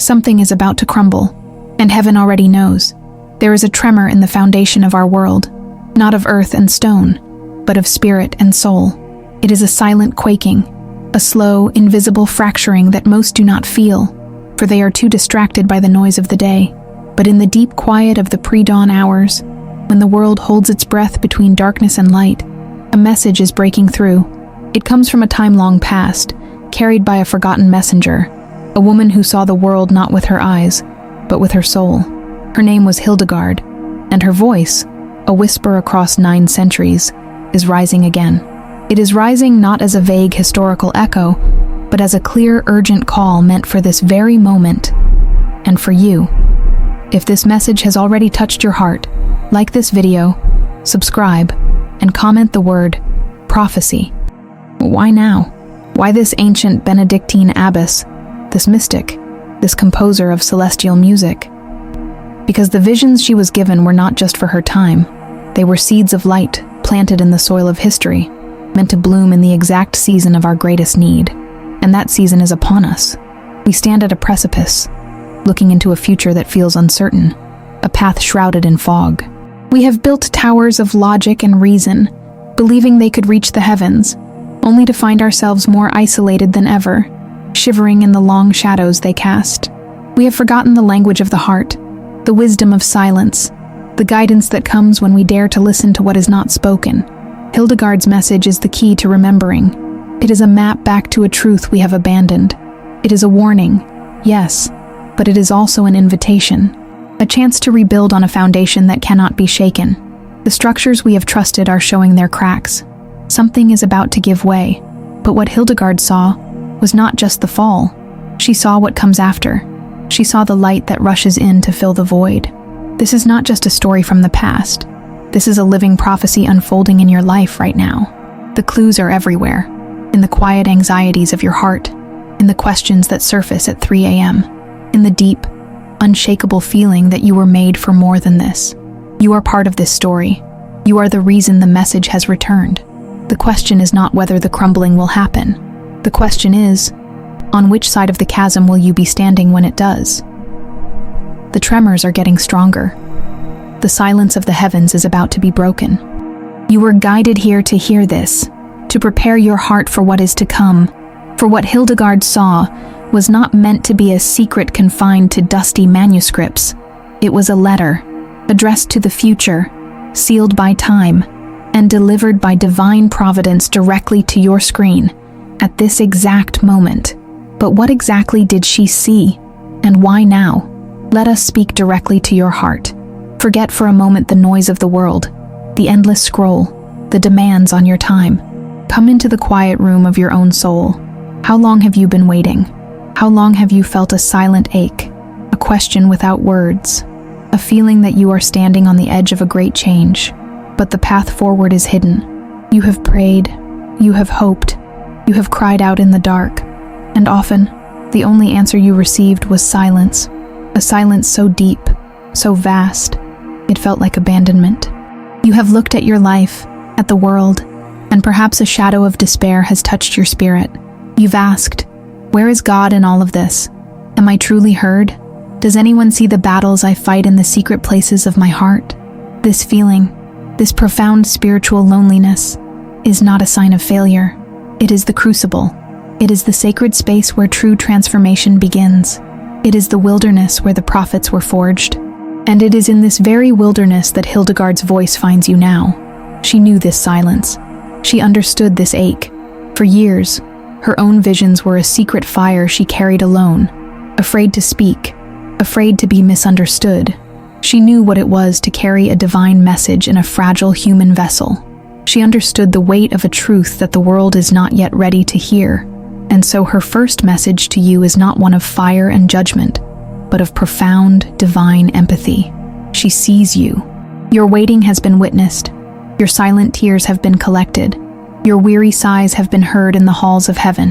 Something is about to crumble, and heaven already knows. There is a tremor in the foundation of our world, not of earth and stone, but of spirit and soul. It is a silent quaking, a slow, invisible fracturing that most do not feel, for they are too distracted by the noise of the day. But in the deep quiet of the pre-dawn hours, when the world holds its breath between darkness and light, a message is breaking through. It comes from a time long past, carried by a forgotten messenger, a woman who saw the world not with her eyes, but with her soul. Her name was Hildegard, and her voice, a whisper across 9 centuries, is rising again. It is rising not as a vague historical echo, but as a clear, urgent call meant for this very moment, and for you. If this message has already touched your heart, like this video, subscribe, and comment the word prophecy. Why now? Why this ancient Benedictine abbess, this mystic, this composer of celestial music? Because the visions she was given were not just for her time. They were seeds of light planted in the soil of history, meant to bloom in the exact season of our greatest need. And that season is upon us. We stand at a precipice, looking into a future that feels uncertain, a path shrouded in fog. We have built towers of logic and reason, believing they could reach the heavens, only to find ourselves more isolated than ever, shivering in the long shadows they cast. We have forgotten the language of the heart, the wisdom of silence, the guidance that comes when we dare to listen to what is not spoken. Hildegard's message is the key to remembering. It is a map back to a truth we have abandoned. It is a warning, yes, but it is also an invitation, a chance to rebuild on a foundation that cannot be shaken. The structures we have trusted are showing their cracks. Something is about to give way, but what Hildegard saw was not just the fall. She saw what comes after. She saw the light that rushes in to fill the void. This is not just a story from the past. This is a living prophecy unfolding in your life right now. The clues are everywhere, in the quiet anxieties of your heart, in the questions that surface at 3 a.m., in the deep, unshakable feeling that you were made for more than this. You are part of this story. You are the reason the message has returned. The question is not whether the crumbling will happen. The question is, on which side of the chasm will you be standing when it does? The tremors are getting stronger. The silence of the heavens is about to be broken. You were guided here to hear this, to prepare your heart for what is to come. For what Hildegard saw was not meant to be a secret confined to dusty manuscripts. It was a letter, addressed to the future, sealed by time, and delivered by divine providence directly to your screen at this exact moment. But what exactly did she see, and why now? Let us speak directly to your heart. Forget for a moment the noise of the world, the endless scroll, the demands on your time. Come into the quiet room of your own soul. How long have you been waiting? How long have you felt a silent ache, a question without words, a feeling that you are standing on the edge of a great change, but the path forward is hidden? You have prayed, you have hoped, you have cried out in the dark, and often, the only answer you received was silence, a silence so deep, so vast, it felt like abandonment. You have looked at your life, at the world, and perhaps a shadow of despair has touched your spirit. You've asked, where is God in all of this? Am I truly heard? Does anyone see the battles I fight in the secret places of my heart? This feeling, this profound spiritual loneliness, is not a sign of failure. It is the crucible. It is the sacred space where true transformation begins. It is the wilderness where the prophets were forged. And it is in this very wilderness that Hildegard's voice finds you now. She knew this silence. She understood this ache. For years, her own visions were a secret fire she carried alone, afraid to speak, afraid to be misunderstood. She knew what it was to carry a divine message in a fragile human vessel. She understood the weight of a truth that the world is not yet ready to hear. And so her first message to you is not one of fire and judgment, but of profound, divine empathy. She sees you. Your waiting has been witnessed. Your silent tears have been collected. Your weary sighs have been heard in the halls of heaven.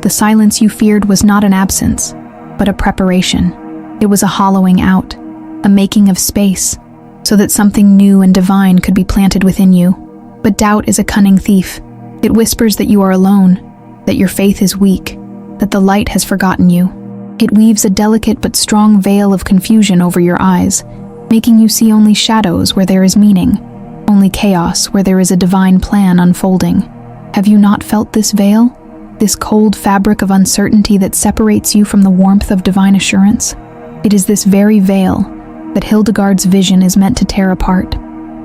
The silence you feared was not an absence, but a preparation. It was a hollowing out, a making of space, so that something new and divine could be planted within you. But doubt is a cunning thief. It whispers that you are alone, that your faith is weak, that the light has forgotten you. It weaves a delicate but strong veil of confusion over your eyes, making you see only shadows where there is meaning, only chaos where there is a divine plan unfolding. Have you not felt this veil? This cold fabric of uncertainty that separates you from the warmth of divine assurance? It is this very veil that Hildegard's vision is meant to tear apart.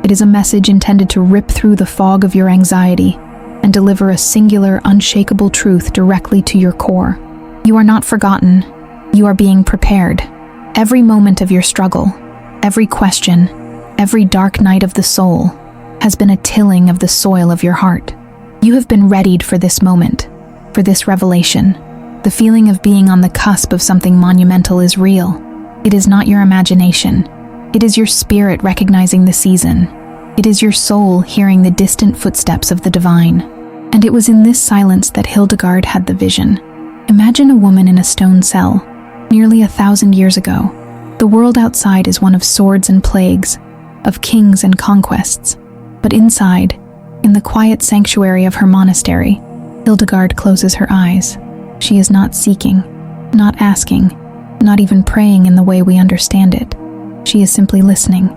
It is a message intended to rip through the fog of your anxiety and deliver a singular, unshakable truth directly to your core. You are not forgotten. You are being prepared. Every moment of your struggle, every question, every dark night of the soul has been a tilling of the soil of your heart. You have been readied for this moment, for this revelation. The feeling of being on the cusp of something monumental is real. It is not your imagination. It is your spirit recognizing the season. It is your soul hearing the distant footsteps of the divine. And it was in this silence that Hildegard had the vision. Imagine a woman in a stone cell, nearly 1,000 years ago. The world outside is one of swords and plagues, of kings and conquests. But inside, in the quiet sanctuary of her monastery, Hildegard closes her eyes. She is not seeking, not asking, not even praying in the way we understand it. She is simply listening.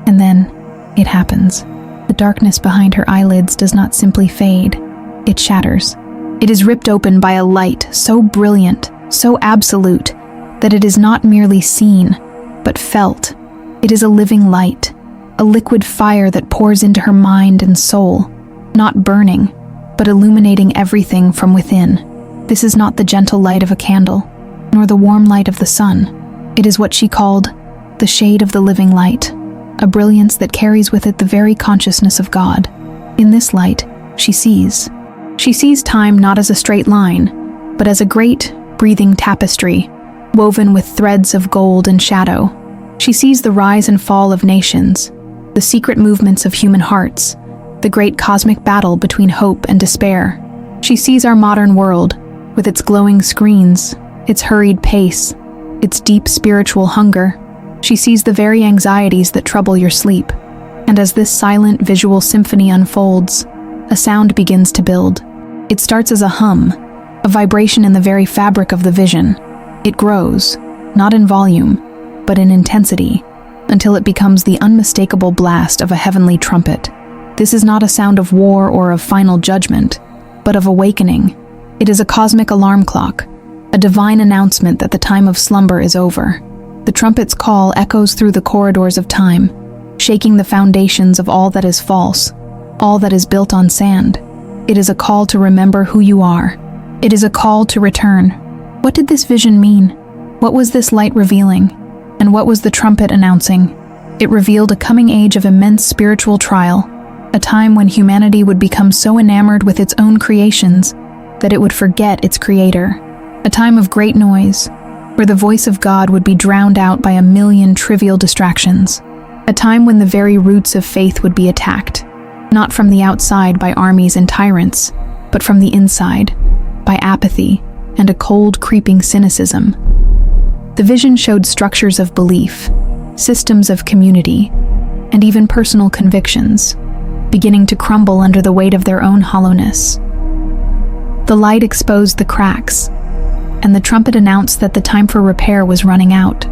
And then, it happens. The darkness behind her eyelids does not simply fade. It shatters. It is ripped open by a light so brilliant, so absolute, that it is not merely seen, but felt. It is a living light, a liquid fire that pours into her mind and soul, not burning, but illuminating everything from within. This is not the gentle light of a candle, nor the warm light of the sun. It is what she called the shade of the living light, a brilliance that carries with it the very consciousness of God. In this light, she sees. She sees time not as a straight line, but as a great, breathing tapestry, woven with threads of gold and shadow. She sees the rise and fall of nations, the secret movements of human hearts, the great cosmic battle between hope and despair. She sees our modern world, with its glowing screens, its hurried pace, its deep spiritual hunger. She sees the very anxieties that trouble your sleep. And as this silent visual symphony unfolds, a sound begins to build. It starts as a hum, a vibration in the very fabric of the vision. It grows, not in volume, but in intensity, until it becomes the unmistakable blast of a heavenly trumpet. This is not a sound of war or of final judgment, but of awakening. It is a cosmic alarm clock, a divine announcement that the time of slumber is over. The trumpet's call echoes through the corridors of time, shaking the foundations of all that is false, all that is built on sand. It is a call to remember who you are. It is a call to return. What did this vision mean? What was this light revealing? And what was the trumpet announcing? It revealed a coming age of immense spiritual trial, a time when humanity would become so enamored with its own creations that it would forget its creator. A time of great noise, where the voice of God would be drowned out by a million trivial distractions. A time when the very roots of faith would be attacked, not from the outside by armies and tyrants, but from the inside, by apathy and a cold, creeping cynicism. The vision showed structures of belief, systems of community, and even personal convictions, beginning to crumble under the weight of their own hollowness. The light exposed the cracks, and the trumpet announced that the time for repair was running out.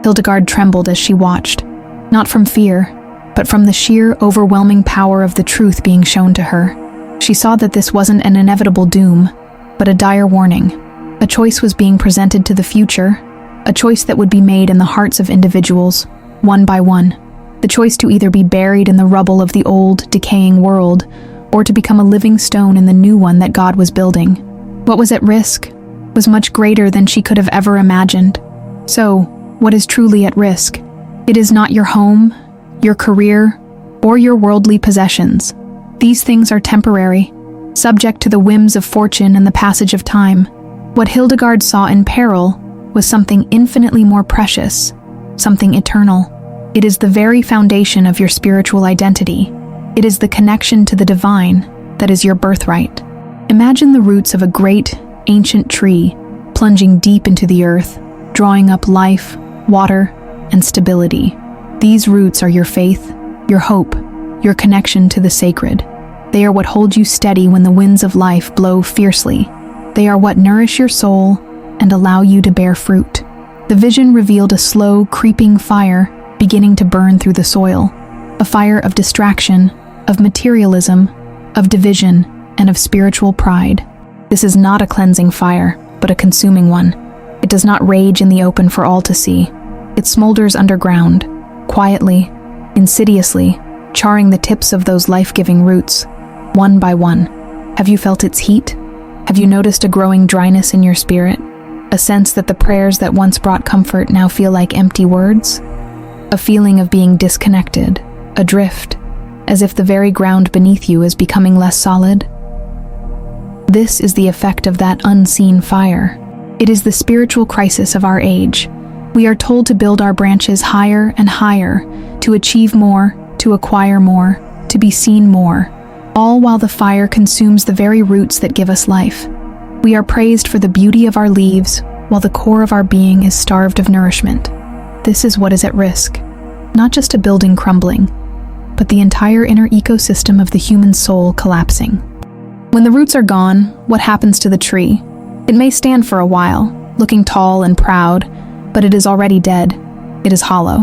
Hildegard trembled as she watched, not from fear, but from the sheer, overwhelming power of the truth being shown to her. She saw that this wasn't an inevitable doom, but a dire warning. A choice was being presented to the future, a choice that would be made in the hearts of individuals, one by one. The choice to either be buried in the rubble of the old, decaying world, or to become a living stone in the new one that God was building. What was at risk was much greater than she could have ever imagined. So, what is truly at risk? It is not your home, your career, or your worldly possessions. These things are temporary, subject to the whims of fortune and the passage of time. What Hildegard saw in peril was something infinitely more precious, something eternal. It is the very foundation of your spiritual identity. It is the connection to the divine that is your birthright. Imagine the roots of a great, ancient tree plunging deep into the earth, drawing up life, water, and stability. These roots are your faith, your hope, your connection to the sacred. They are what hold you steady when the winds of life blow fiercely. They are what nourish your soul and allow you to bear fruit. The vision revealed a slow, creeping fire beginning to burn through the soil, a fire of distraction, of materialism, of division, and of spiritual pride. This is not a cleansing fire, but a consuming one. It does not rage in the open for all to see. It smolders underground, quietly, insidiously, charring the tips of those life-giving roots, one by one. Have you felt its heat? Have you noticed a growing dryness in your spirit? A sense that the prayers that once brought comfort now feel like empty words? A feeling of being disconnected, adrift, as if the very ground beneath you is becoming less solid? This is the effect of that unseen fire. It is the spiritual crisis of our age. We are told to build our branches higher and higher, to achieve more, to acquire more, to be seen more, all while the fire consumes the very roots that give us life. We are praised for the beauty of our leaves, while the core of our being is starved of nourishment. This is what is at risk. Not just a building crumbling, but the entire inner ecosystem of the human soul collapsing. When the roots are gone, what happens to the tree? It may stand for a while, looking tall and proud, but it is already dead. It is hollow,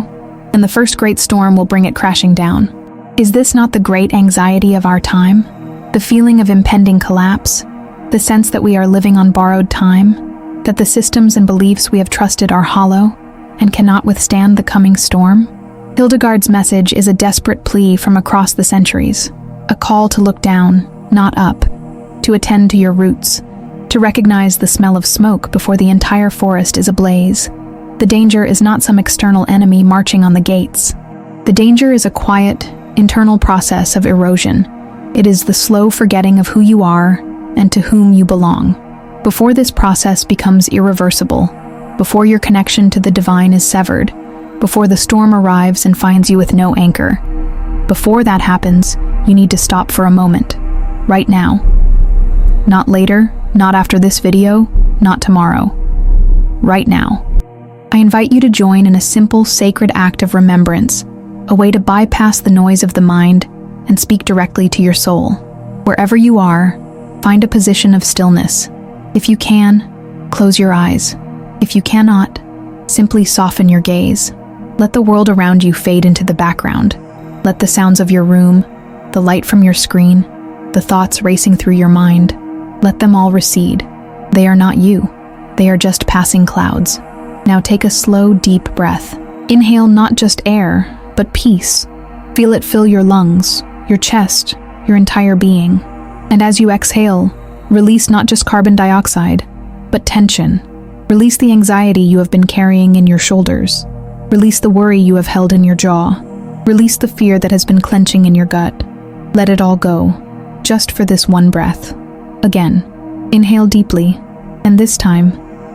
and the first great storm will bring it crashing down. Is this not the great anxiety of our time? The feeling of impending collapse? The sense that we are living on borrowed time? That the systems and beliefs we have trusted are hollow and cannot withstand the coming storm? Hildegard's message is a desperate plea from across the centuries, a call to look down, not up, to attend to your roots, to recognize the smell of smoke before the entire forest is ablaze. The danger is not some external enemy marching on the gates. The danger is a quiet, internal process of erosion. It is the slow forgetting of who you are and to whom you belong. Before this process becomes irreversible, before your connection to the divine is severed, before the storm arrives and finds you with no anchor. Before that happens, you need to stop for a moment. Right now. Not later, not after this video, not tomorrow. Right now. I invite you to join in a simple, sacred act of remembrance, a way to bypass the noise of the mind and speak directly to your soul. Wherever you are, find a position of stillness. If you can, close your eyes. If you cannot, simply soften your gaze. Let the world around you fade into the background. Let the sounds of your room, the light from your screen, the thoughts racing through your mind, let them all recede. They are not you. They are just passing clouds. Now take a slow, deep breath. Inhale not just air, but peace. Feel it fill your lungs, your chest, your entire being. And as you exhale, release not just carbon dioxide, but tension. Release the anxiety you have been carrying in your shoulders. Release the worry you have held in your jaw. Release the fear that has been clenching in your gut. Let it all go, just for this one breath. Again, inhale deeply, and this time,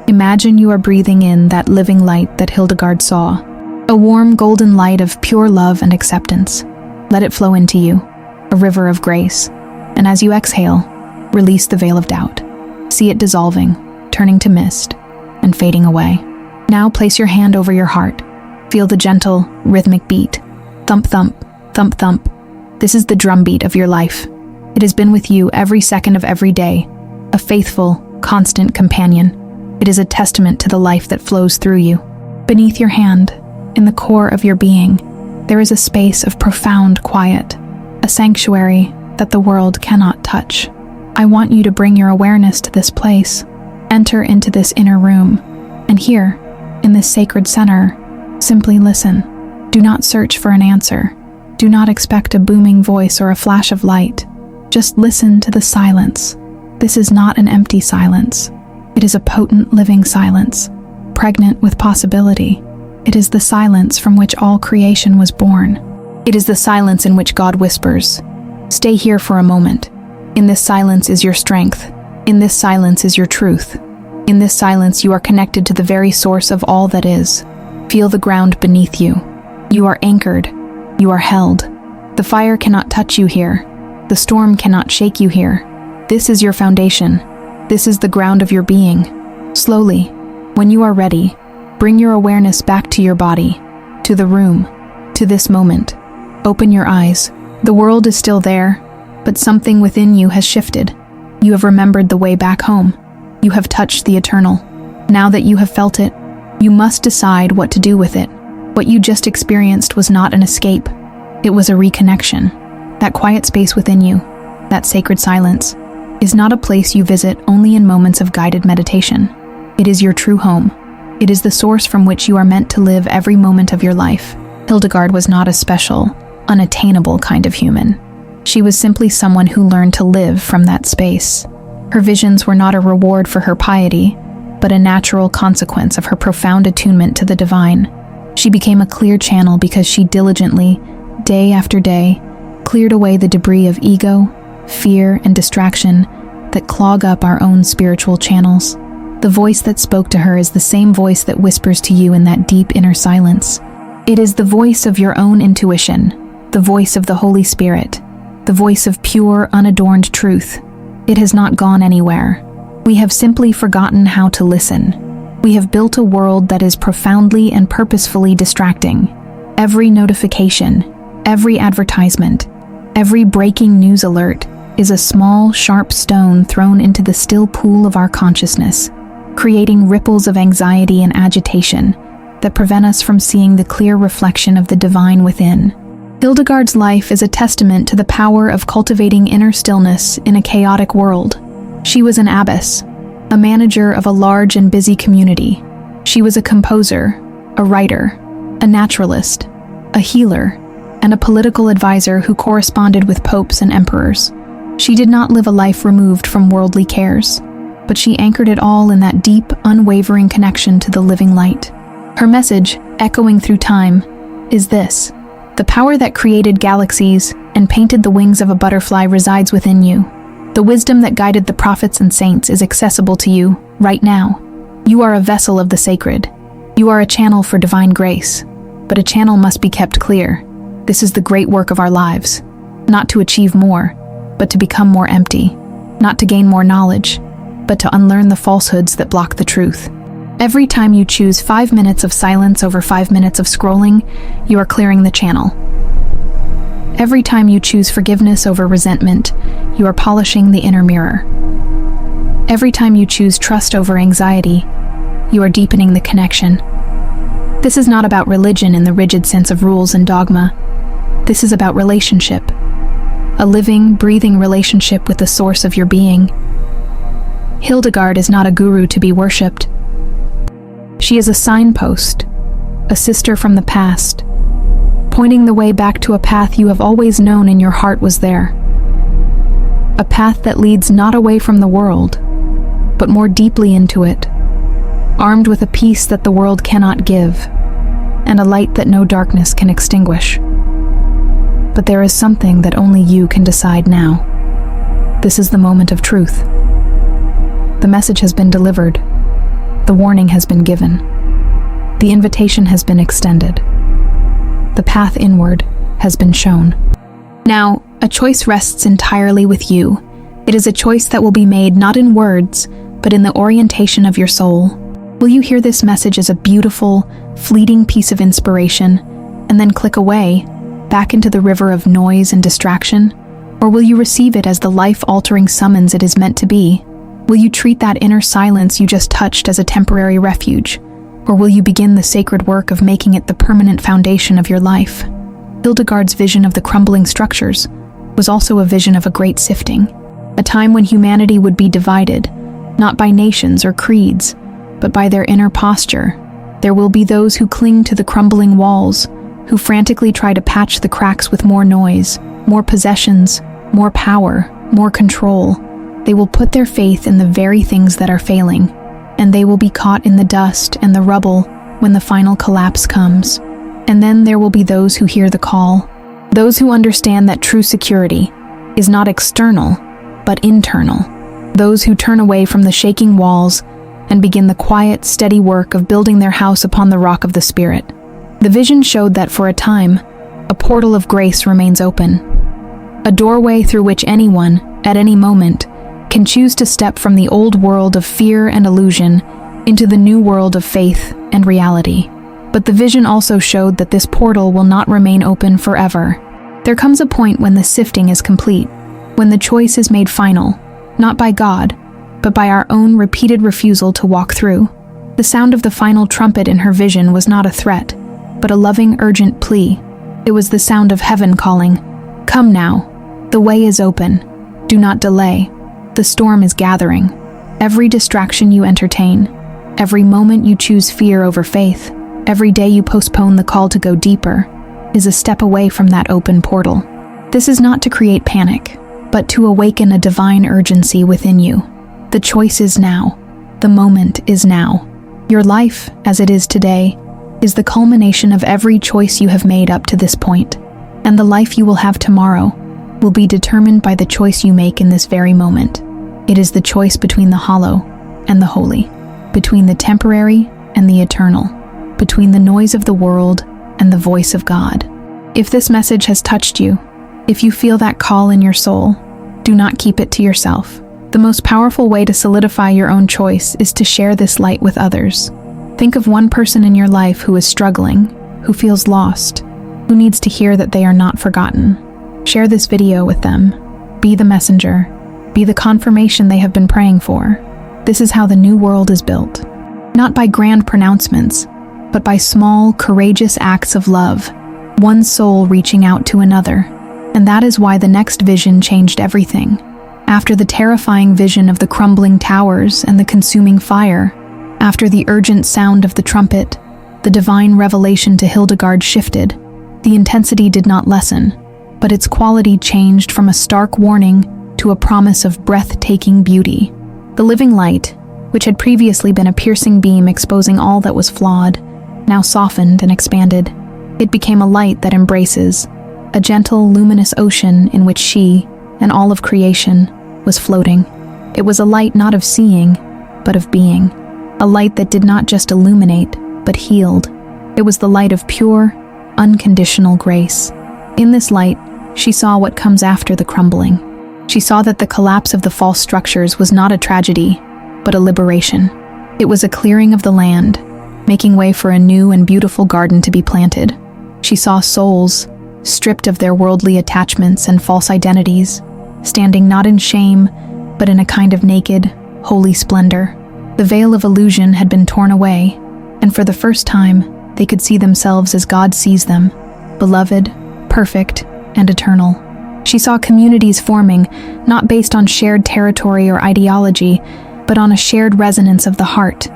imagine you are breathing in that living light that Hildegard saw. A warm golden light of pure love and acceptance. Let it flow into you, a river of grace. And as you exhale, release the veil of doubt. See it dissolving, turning to mist, and fading away. Now place your hand over your heart. Feel the gentle, rhythmic beat. Thump, thump, thump, thump. This is the drumbeat of your life. It has been with you every second of every day, a faithful, constant companion. It is a testament to the life that flows through you. Beneath your hand, in the core of your being, there is a space of profound quiet, a sanctuary that the world cannot touch. I want you to bring your awareness to this place. Enter into this inner room, and here, in this sacred center, simply listen. Do not search for an answer. Do not expect a booming voice or a flash of light. Just listen to the silence. This is not an empty silence. It is a potent living silence, pregnant with possibility. It is the silence from which all creation was born. It is the silence in which God whispers, "Stay here for a moment. In this silence is your strength. In this silence is your truth. In this silence you are connected to the very source of all that is. Feel the ground beneath you. You are anchored. You are held. The fire cannot touch you here. The storm cannot shake you here. This is your foundation. This is the ground of your being. Slowly, when you are ready, bring your awareness back to your body, to the room, to this moment. Open your eyes. The world is still there, but something within you has shifted. You have remembered the way back home. You have touched the eternal. Now that you have felt it, you must decide what to do with it. What you just experienced was not an escape. It was a reconnection. That quiet space within you, that sacred silence, is not a place you visit only in moments of guided meditation. It is your true home. It is the source from which you are meant to live every moment of your life. Hildegard was not a special, unattainable kind of human. She was simply someone who learned to live from that space. Her visions were not a reward for her piety, but a natural consequence of her profound attunement to the divine. She became a clear channel because she diligently, day after day, cleared away the debris of ego, fear, and distraction that clog up our own spiritual channels. The voice that spoke to her is the same voice that whispers to you in that deep inner silence. It is the voice of your own intuition, the voice of the Holy Spirit, the voice of pure, unadorned truth. It has not gone anywhere. We have simply forgotten how to listen. We have built a world that is profoundly and purposefully distracting. Every notification, every advertisement, every breaking news alert is a small, sharp stone thrown into the still pool of our consciousness, creating ripples of anxiety and agitation that prevent us from seeing the clear reflection of the divine within. Hildegard's life is a testament to the power of cultivating inner stillness in a chaotic world. She was an abbess, a manager of a large and busy community. She was a composer, a writer, a naturalist, a healer, and a political advisor who corresponded with popes and emperors. She did not live a life removed from worldly cares, but she anchored it all in that deep, unwavering connection to the living light. Her message, echoing through time, is this: the power that created galaxies and painted the wings of a butterfly resides within you. The wisdom that guided the prophets and saints is accessible to you right now. You are a vessel of the sacred. You are a channel for divine grace, but a channel must be kept clear. This is the great work of our lives, not to achieve more, but to become more empty, not to gain more knowledge, but to unlearn the falsehoods that block the truth. Every time you choose 5 minutes of silence over 5 minutes of scrolling, you are clearing the channel. Every time you choose forgiveness over resentment, you are polishing the inner mirror. Every time you choose trust over anxiety, you are deepening the connection. This is not about religion in the rigid sense of rules and dogma. This is about relationship. A living, breathing relationship with the source of your being. Hildegard is not a guru to be worshipped. She is a signpost, a sister from the past, pointing the way back to a path you have always known in your heart was there. A path that leads not away from the world, but more deeply into it, armed with a peace that the world cannot give, and a light that no darkness can extinguish. But there is something that only you can decide now. This is the moment of truth. The message has been delivered. The warning has been given. The invitation has been extended. The path inward has been shown. Now, a choice rests entirely with you. It is a choice that will be made not in words, but in the orientation of your soul. Will you hear this message as a beautiful, fleeting piece of inspiration, and then click away, back into the river of noise and distraction? Or will you receive it as the life-altering summons it is meant to be? Will you treat that inner silence you just touched as a temporary refuge? Or will you begin the sacred work of making it the permanent foundation of your life? Hildegard's vision of the crumbling structures was also a vision of a great sifting, a time when humanity would be divided, not by nations or creeds, but by their inner posture. There will be those who cling to the crumbling walls, who frantically try to patch the cracks with more noise, more possessions, more power, more control. They will put their faith in the very things that are failing, and they will be caught in the dust and the rubble when the final collapse comes. And then there will be those who hear the call, those who understand that true security is not external, but internal, those who turn away from the shaking walls and begin the quiet, steady work of building their house upon the rock of the Spirit. The vision showed that for a time, a portal of grace remains open, a doorway through which anyone, at any moment, can choose to step from the old world of fear and illusion into the new world of faith and reality. But the vision also showed that this portal will not remain open forever. There comes a point when the sifting is complete, when the choice is made final, not by God, but by our own repeated refusal to walk through. The sound of the final trumpet in her vision was not a threat, but a loving, urgent plea. It was the sound of heaven calling, "Come now. The way is open. Do not delay. The storm is gathering." Every distraction you entertain, every moment you choose fear over faith, every day you postpone the call to go deeper, is a step away from that open portal. This is not to create panic, but to awaken a divine urgency within you. The choice is now. The moment is now. Your life, as it is today, is the culmination of every choice you have made up to this point, and the life you will have tomorrow will be determined by the choice you make in this very moment. It is the choice between the hollow and the holy, between the temporary and the eternal, between the noise of the world and the voice of God. If this message has touched you, if you feel that call in your soul, do not keep it to yourself. The most powerful way to solidify your own choice is to share this light with others. Think of one person in your life who is struggling, who feels lost, who needs to hear that they are not forgotten. Share this video with them. Be the messenger. Be the confirmation they have been praying for. This is how the new world is built. Not by grand pronouncements, but by small, courageous acts of love, one soul reaching out to another. And that is why the next vision changed everything. After the terrifying vision of the crumbling towers and the consuming fire, after the urgent sound of the trumpet, the divine revelation to Hildegard shifted. The intensity did not lessen, but its quality changed from a stark warning to a promise of breathtaking beauty. The living light, which had previously been a piercing beam exposing all that was flawed, now softened and expanded. It became a light that embraces, a gentle, luminous ocean in which she, and all of creation, was floating. It was a light not of seeing, but of being. A light that did not just illuminate, but healed. It was the light of pure, unconditional grace. In this light, she saw what comes after the crumbling. She saw that the collapse of the false structures was not a tragedy, but a liberation. It was a clearing of the land, making way for a new and beautiful garden to be planted. She saw souls, stripped of their worldly attachments and false identities, standing not in shame, but in a kind of naked, holy splendor. The veil of illusion had been torn away, and for the first time, they could see themselves as God sees them, beloved, perfect, and eternal. She saw communities forming, not based on shared territory or ideology, but on a shared resonance of the heart.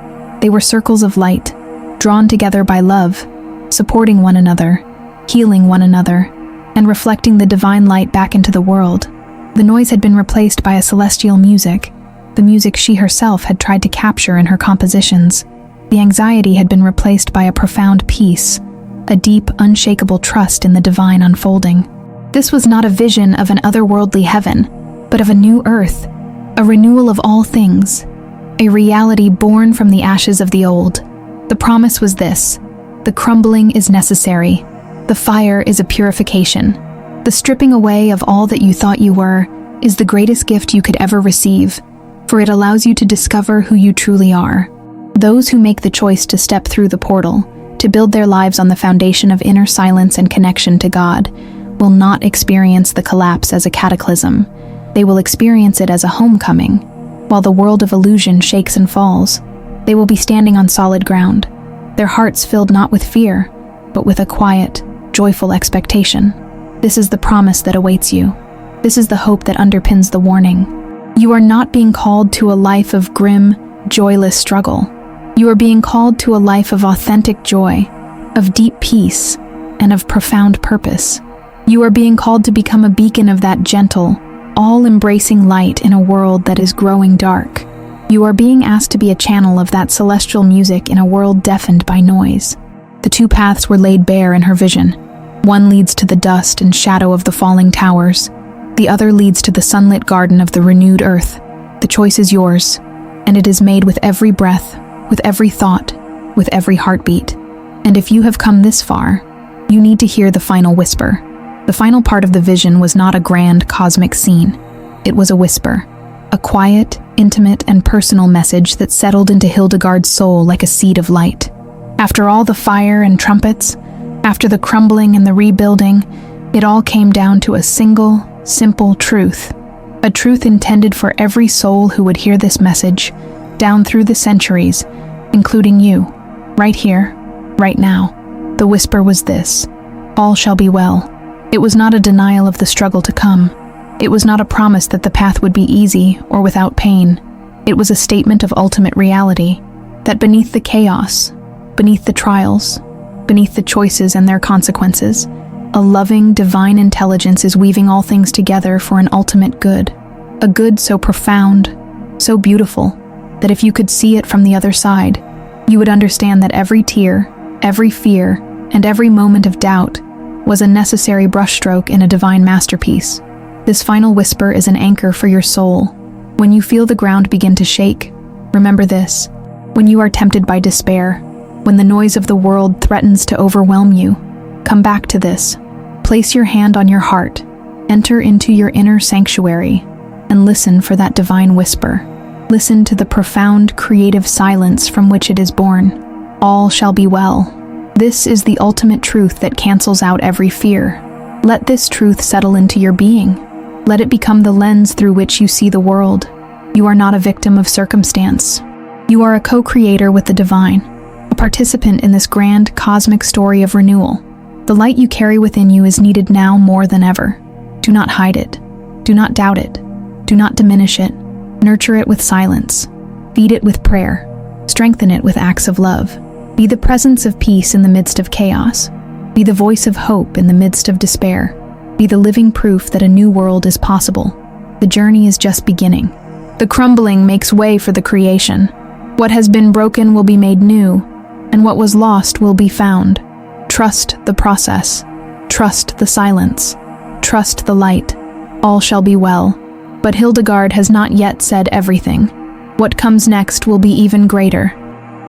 They were circles of light, drawn together by love, supporting one another, healing one another, and reflecting the divine light back into the world. The noise had been replaced by a celestial music, the music she herself had tried to capture in her compositions. The anxiety had been replaced by a profound peace, a deep, unshakable trust in the divine unfolding. This was not a vision of an otherworldly heaven, but of a new earth, a renewal of all things, a reality born from the ashes of the old. The promise was this: the crumbling is necessary, the fire is a purification. The stripping away of all that you thought you were is the greatest gift you could ever receive, for it allows you to discover who you truly are. Those who make the choice to step through the portal, to build their lives on the foundation of inner silence and connection to God, will not experience the collapse as a cataclysm. They will experience it as a homecoming. While the world of illusion shakes and falls, they will be standing on solid ground, their hearts filled not with fear, but with a quiet, joyful expectation. This is the promise that awaits you. This is the hope that underpins the warning. You are not being called to a life of grim, joyless struggle. You are being called to a life of authentic joy, of deep peace, and of profound purpose. You are being called to become a beacon of that gentle, all-embracing light in a world that is growing dark. You are being asked to be a channel of that celestial music in a world deafened by noise. The two paths were laid bare in her vision. One leads to the dust and shadow of the falling towers. The other leads to the sunlit garden of the renewed earth. The choice is yours, and it is made with every breath, with every thought, with every heartbeat. And if you have come this far, you need to hear the final whisper. The final part of the vision was not a grand cosmic scene. It was a whisper, a quiet, intimate, and personal message that settled into Hildegard's soul like a seed of light. After all the fire and trumpets, after the crumbling and the rebuilding, it all came down to a single, simple truth. A truth intended for every soul who would hear this message, down through the centuries, including you, right here, right now. The whisper was this: all shall be well. It was not a denial of the struggle to come. It was not a promise that the path would be easy or without pain. It was a statement of ultimate reality, that beneath the chaos, beneath the trials, beneath the choices and their consequences, a loving, divine intelligence is weaving all things together for an ultimate good. A good so profound, so beautiful, that if you could see it from the other side, you would understand that every tear, every fear, and every moment of doubt was a necessary brushstroke in a divine masterpiece. This final whisper is an anchor for your soul. When you feel the ground begin to shake, remember this: when you are tempted by despair, when the noise of the world threatens to overwhelm you, come back to this. Place your hand on your heart, enter into your inner sanctuary, and listen for that divine whisper. Listen to the profound, creative silence from which it is born. All shall be well. This is the ultimate truth that cancels out every fear. Let this truth settle into your being. Let it become the lens through which you see the world. You are not a victim of circumstance. You are a co-creator with the divine, a participant in this grand cosmic story of renewal. The light you carry within you is needed now more than ever. Do not hide it. Do not doubt it. Do not diminish it. Nurture it with silence. Feed it with prayer. Strengthen it with acts of love. Be the presence of peace in the midst of chaos. Be the voice of hope in the midst of despair. Be the living proof that a new world is possible. The journey is just beginning. The crumbling makes way for the creation. What has been broken will be made new, and what was lost will be found. Trust the process. Trust the silence. Trust the light. All shall be well. But Hildegard has not yet said everything. What comes next will be even greater.